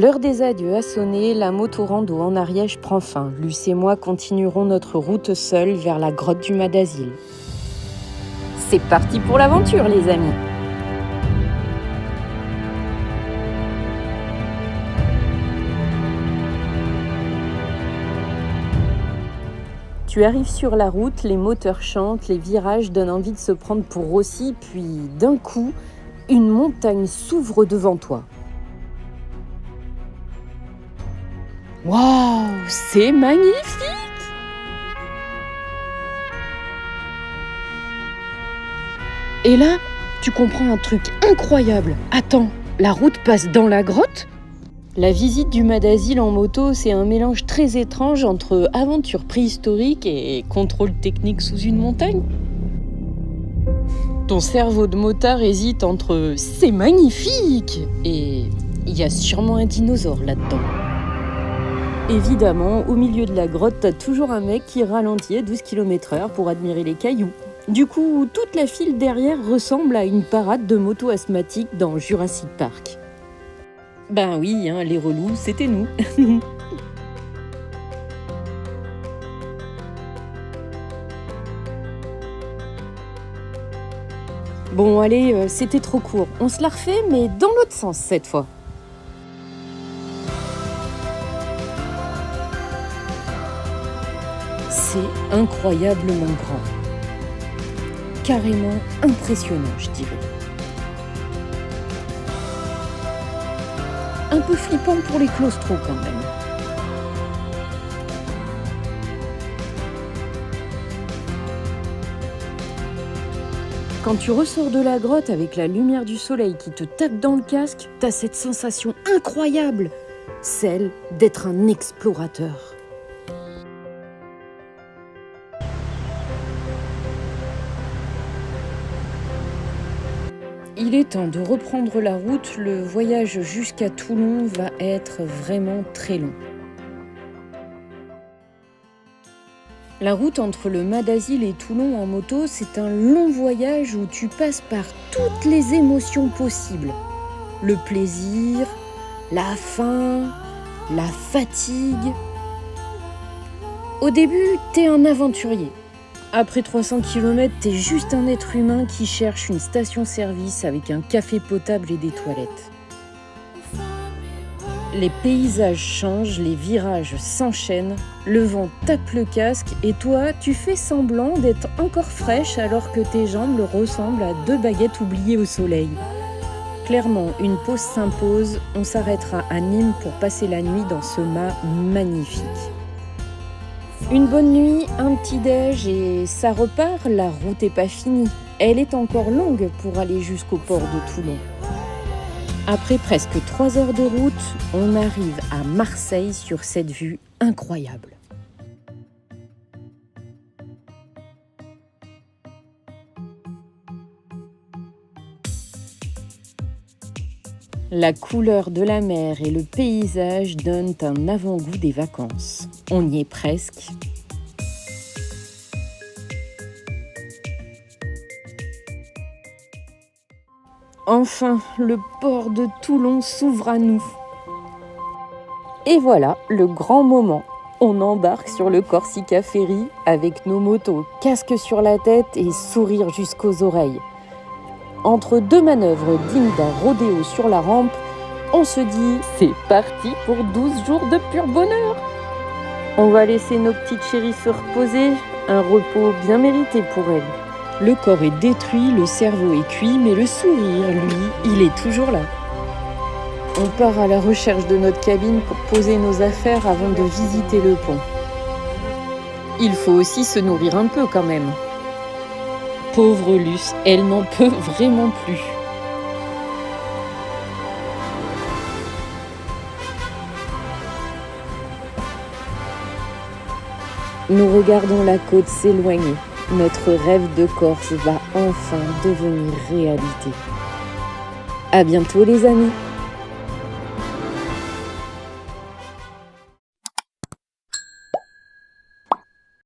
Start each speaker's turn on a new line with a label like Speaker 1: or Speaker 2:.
Speaker 1: L'heure des adieux a sonné, la moto-rando en Ariège prend fin. Luce et moi continuerons notre route seuls vers la grotte du Madazil. C'est parti pour l'aventure, les amis! Tu arrives sur la route, les moteurs chantent, les virages donnent envie de se prendre pour Rossi, puis d'un coup, une montagne s'ouvre devant toi. Waouh, c'est magnifique! Et là, tu comprends un truc incroyable. Attends, la route passe dans la grotte ? La visite du Madazil en moto, c'est un mélange très étrange entre aventure préhistorique et contrôle technique sous une montagne. Ton cerveau de motard hésite entre « c'est magnifique » et « il y a sûrement un dinosaure là-dedans ». Évidemment, au milieu de la grotte, t'as toujours un mec qui ralentit à 12 km/h pour admirer les cailloux. Du coup, toute la file derrière ressemble à une parade de motos asthmatiques dans Jurassic Park. Ben oui, les relous, c'était nous. Bon, allez, c'était trop court. On se la refait, mais dans l'autre sens cette fois. C'est incroyablement grand. Carrément impressionnant, je dirais. Un peu flippant pour les claustros quand même. Quand tu ressors de la grotte avec la lumière du soleil qui te tape dans le casque, t'as cette sensation incroyable, celle d'être un explorateur. Il est temps de reprendre la route, le voyage jusqu'à Toulon va être vraiment très long. La route entre le Madazil et Toulon en moto, c'est un long voyage où tu passes par toutes les émotions possibles. Le plaisir, la faim, la fatigue. Au début, t'es un aventurier. Après 300 km, t'es juste un être humain qui cherche une station-service avec un café potable et des toilettes. Les paysages changent, les virages s'enchaînent, le vent tape le casque et toi, tu fais semblant d'être encore fraîche alors que tes jambes ressemblent à 2 baguettes oubliées au soleil. Clairement, une pause s'impose, on s'arrêtera à Nîmes pour passer la nuit dans ce mât magnifique. Une bonne nuit, un petit déj et ça repart, la route n'est pas finie. Elle est encore longue pour aller jusqu'au port de Toulon. Après presque 3 heures de route, on arrive à Marseille sur cette vue incroyable. La couleur de la mer et le paysage donnent un avant-goût des vacances. On y est presque. Enfin, le port de Toulon s'ouvre à nous. Et voilà, le grand moment. On embarque sur le Corsica Ferry avec nos motos, casque sur la tête et sourire jusqu'aux oreilles. Entre 2 manœuvres dignes d'un rodéo sur la rampe, on se dit « c'est parti pour 12 jours de pur bonheur !» On va laisser nos petites chéries se reposer, un repos bien mérité pour elles. Le corps est détruit, le cerveau est cuit, mais le sourire, lui, il est toujours là. On part à la recherche de notre cabine pour poser nos affaires avant de visiter le pont. Il faut aussi se nourrir un peu quand même. Pauvre Luce, elle n'en peut vraiment plus. Nous regardons la côte s'éloigner. Notre rêve de Corse va enfin devenir réalité. À bientôt les amis.